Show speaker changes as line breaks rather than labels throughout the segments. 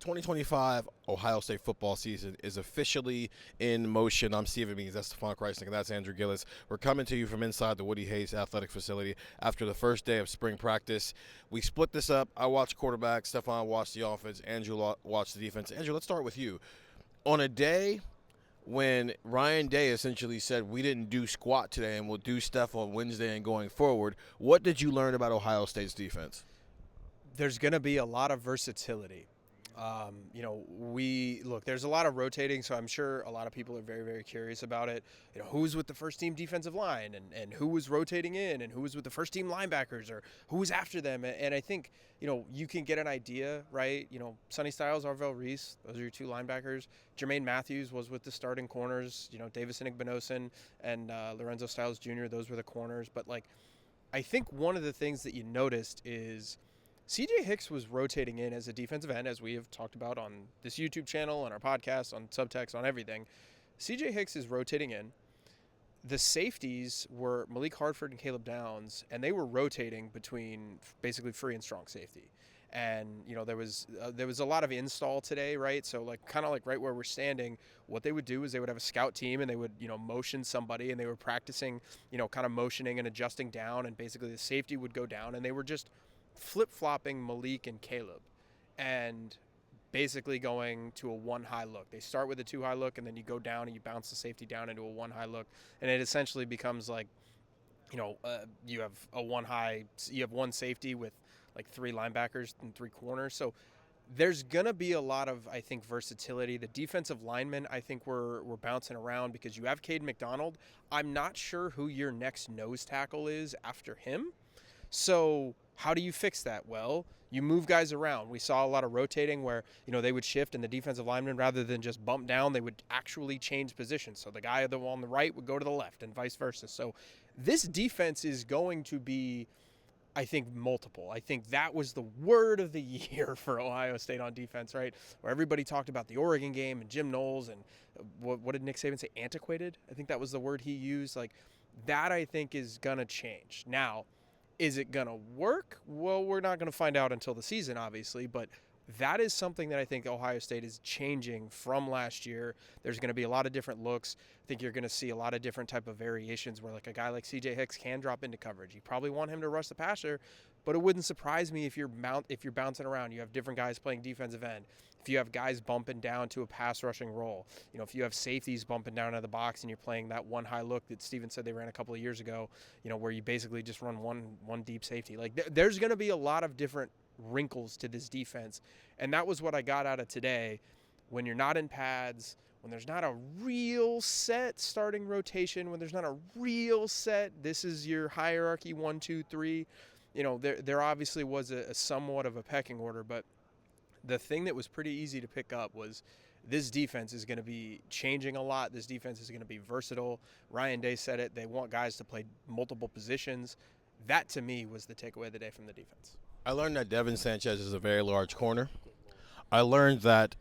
2025 Ohio State football season is officially in motion. I'm Means and Stefan Krajisnik, and that's Andrew Gillis. We're coming to you from inside the Woody Hayes Athletic Facility after the first day of spring practice. We split this up. I watched quarterback, Stefan watched the offense, Andrew watched the defense. Andrew, let's start with you. On a day when Ryan Day essentially said we didn't do squat today and we'll do stuff on Wednesday and going forward, what did you learn about Ohio State's defense?
There's going to be a lot of versatility. There's a lot of rotating, so I'm sure a lot of people are very, very curious about it. Who's with the first team defensive line and who was rotating in and who was with the first team linebackers or who was after them. And I think, you can get an idea, right? Sonny Styles, Arvell Reese, those are your two linebackers. Jermaine Matthews was with the starting corners. Davison Igbinosun and Lorenzo Styles Jr., those were the corners. But, I think one of the things that you noticed is C.J. Hicks was rotating in as a defensive end, as we have talked about on this YouTube channel, on our podcast, on Subtext, on everything. C.J. Hicks is rotating in. The safeties were Malik Hartford and Caleb Downs, and they were rotating between basically free and strong safety. And, there was a lot of install today, right? So, kind of right where we're standing, what they would do is they would have a scout team and they would, motion somebody, and they were practicing, kind of motioning and adjusting down, and basically the safety would go down, and they were just flip-flopping Malik and Caleb and basically going to a one-high look. They start with a two-high look, and then you go down and you bounce the safety down into a one-high look, and it essentially becomes you have one safety with three linebackers and three corners. So there's going to be a lot of, I think, versatility. The defensive linemen, I think, we're bouncing around because you have Cade McDonald. I'm not sure who your next nose tackle is after him. So how do you fix that? Well, you move guys around. We saw a lot of rotating where, they would shift, and the defensive linemen, rather than just bump down, they would actually change positions. So the guy on the right would go to the left and vice versa. So this defense is going to be, I think, multiple. I think that was the word of the year for Ohio State on defense, right? Where everybody talked about the Oregon game and Jim Knowles and what did Nick Saban say? Antiquated? I think that was the word he used. That, I think, is going to change. Now, is it going to work? Well, we're not going to find out until the season, obviously, but that is something that I think Ohio State is changing from last year. There's going to be a lot of different looks. I think you're going to see a lot of different type of variations where a guy like C.J. Hicks can drop into coverage. You probably want him to rush the passer, but it wouldn't surprise me if you're bouncing around. You have different guys playing defensive end. If you have guys bumping down to a pass rushing role, if you have safeties bumping down out of the box and you're playing that one high look that Steven said they ran a couple of years ago, where you basically just run one deep safety. There's going to be a lot of different wrinkles to this defense, and that was what I got out of today. When you're not in pads, when there's not a real set starting rotation, when there's not a real set, this is your hierarchy 1, 2, 3. There obviously was a somewhat of a pecking order, but the thing that was pretty easy to pick up was this defense is going to be changing a lot. This defense is going to be versatile. Ryan Day said it. They want guys to play multiple positions. That, to me, was the takeaway of the day from the defense.
I learned that Devin Sanchez is a very large corner. I learned that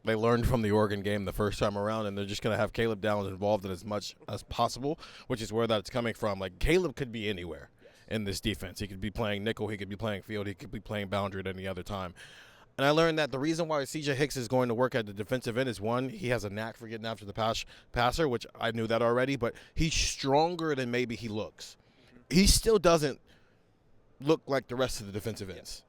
they learned from the Oregon game the first time around, and they're just going to have Caleb Downs involved in as much as possible, which is where that's coming from. Caleb could be anywhere in this defense. He could be playing nickel. He could be playing field. He could be playing boundary at any other time. And I learned that the reason why C.J. Hicks is going to work at the defensive end is, one, he has a knack for getting after the passer, which I knew that already, but he's stronger than maybe he looks. He still doesn't look like the rest of the defensive ends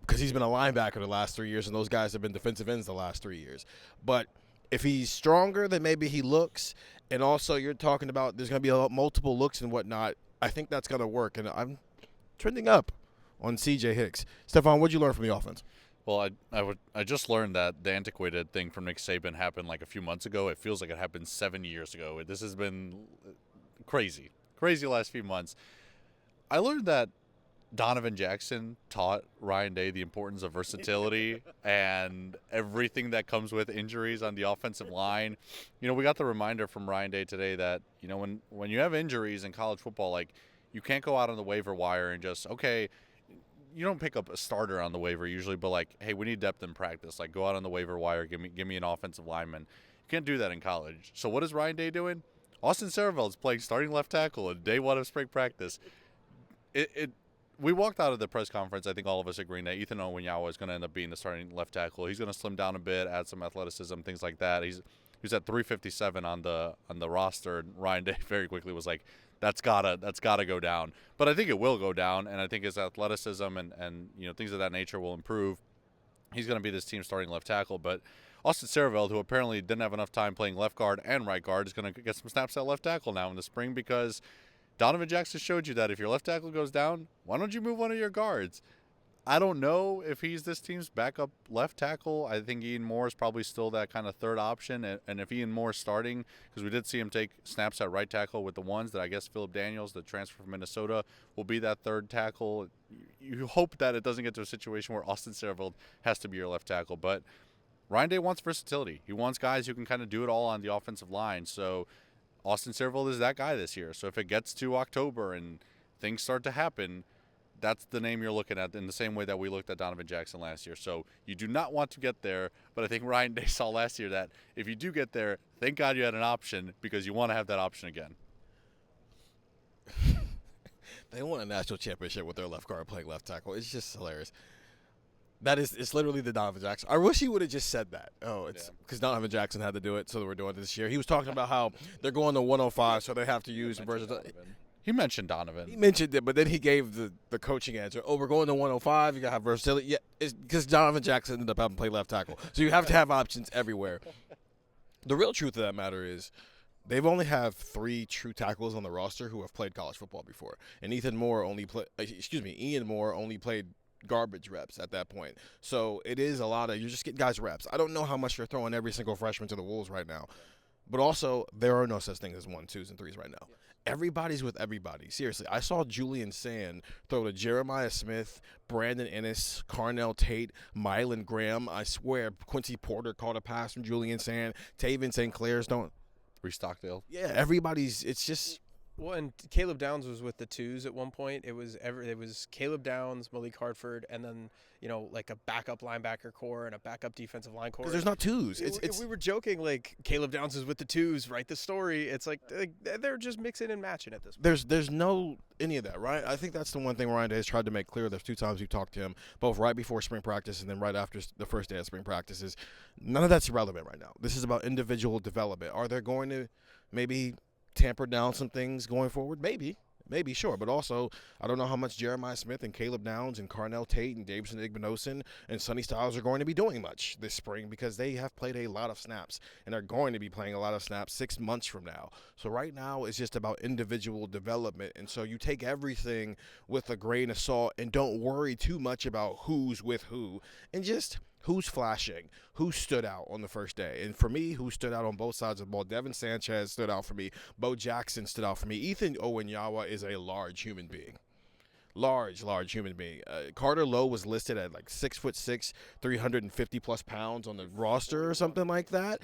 because he's been a linebacker the last 3 years, and those guys have been defensive ends the last 3 years. But if he's stronger than maybe he looks, and also you're talking about there's going to be multiple looks and whatnot, I think that's going to work. And I'm trending up on C.J. Hicks. Stefan, what did you learn from the offense?
Well, I just learned that the antiquated thing from Nick Saban happened a few months ago. It feels like it happened 7 years ago. This has been crazy last few months. I learned that Donovan Jackson taught Ryan Day the importance of versatility and everything that comes with injuries on the offensive line. We got the reminder from Ryan Day today that, when you have injuries in college football, you can't go out on the waiver wire and just, okay, you don't pick up a starter on the waiver usually, but hey, we need depth in practice. Go out on the waiver wire, give me an offensive lineman. You can't do that in college. So what is Ryan Day doing? Austin Saraveld's playing starting left tackle in day one of spring practice. we walked out of the press conference, I think all of us agreeing that Ethan Onwenu is going to end up being the starting left tackle. He's going to slim down a bit, add some athleticism, things like that. He's at 357 on the roster, and Ryan Day very quickly was like, that's gotta go down. But I think it will go down, and I think his athleticism and things of that nature will improve. He's going to be this team's starting left tackle, but Austin Sareveld, who apparently didn't have enough time playing left guard and right guard, is going to get some snaps at left tackle now in the spring, because Donovan Jackson showed you that if your left tackle goes down, why don't you move one of your guards? I don't know if he's this team's backup left tackle. I think Ian Moore is probably still that kind of third option. And if Ian Moore is starting, because we did see him take snaps at right tackle with the ones that I guess Philip Daniels, the transfer from Minnesota, will be that third tackle. You hope that it doesn't get to a situation where Austin Sareveld has to be your left tackle. But Ryan Day wants versatility. He wants guys who can kind of do it all on the offensive line. So Austin Sareveld is that guy this year. So if it gets to October and things start to happen, that's the name you're looking at, in the same way that we looked at Donovan Jackson last year. So you do not want to get there, but I think Ryan Day saw last year that if you do get there, thank God you had an option, because you want to have that option again.
They won a national championship with their left guard playing left tackle. It's just hilarious. It's literally the Donovan Jackson. I wish he would have just said that. Oh, it's because Donovan Jackson had to do it, so we're doing it this year. He was talking about how they're going to 105, so they have to use versatility.
He mentioned Donovan.
He mentioned it, but then he gave the coaching answer. Oh, we're going to 105. You got to have versatility. Yeah, it's because Donovan Jackson ended up having to play left tackle. So you have to have options everywhere. The real truth of that matter is they've only have 3 true tackles on the roster who have played college football before. And Ian Moore only played garbage reps at that point. So it is a lot of, you're just getting guys reps. I don't know how much you're throwing every single freshman to the Wolves right now. But also, there are no such things as 1, 2s, and 3s right now. Everybody's with everybody. Seriously, I saw Julian Sand throw to Jeremiah Smith, Brandon Ennis, Carnell Tate, Mylan Graham. I swear, Quincy Porter caught a pass from Julian Sand. Taven St. Clair's don't.
Stockdale.
Yeah, everybody's. It's just.
Well, and Caleb Downs was with the 2s at one point. It was Caleb Downs, Malik Hartford, and then like a backup linebacker core and a backup defensive line core.
Because there's not 2s.
We were joking like Caleb Downs is with the 2s. Write the story. It's like they're just mixing and matching at this point.
There's no any of that, right? I think that's the one thing Ryan Day has tried to make clear. There's 2 times we talked to him, both right before spring practice and then right after the first day of spring practices. None of that's irrelevant right now. This is about individual development. Are they going to maybe tamper down some things going forward? Maybe, sure. But also, I don't know how much Jeremiah Smith and Caleb Downs and Carnell Tate and Davison Igbinosin and Sonny Styles are going to be doing much this spring, because they have played a lot of snaps and are going to be playing a lot of snaps 6 months from now. So right now, it's just about individual development. And so you take everything with a grain of salt and don't worry too much about who's with who, and just who's flashing, who stood out on the first day. And for me, who stood out on both sides of the ball, Devin Sanchez stood out for me. Bo Jackson stood out for me. Ethan Onwenu is a large human being. Large human being. Carter Lowe was listed at like 6'6", 350-plus pounds on the roster or something like that.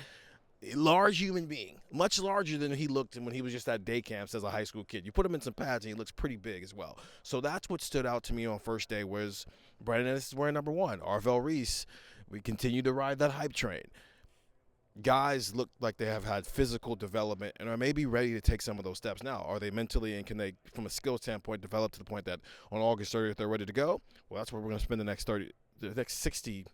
Large human being. Much larger than he looked when he was just at day camps as a high school kid. You put him in some pads and he looks pretty big as well. So that's what stood out to me on first day, was Brandon Ennis is wearing number 1. Arvell Reese, we continue to ride that hype train. Guys look like they have had physical development and are maybe ready to take some of those steps now. Are they mentally, and can they, from a skill standpoint, develop to the point that on August 30th they're ready to go? Well, that's where we're going to spend the next 60,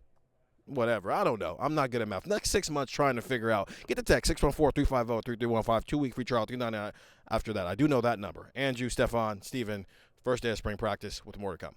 whatever. I don't know. I'm not good at math. Next 6 months trying to figure out. Get the text, 614-350-3315, 2-week free trial, $3.99 after that. I do know that number. Andrew, Stefan, Steven, first day of spring practice with more to come.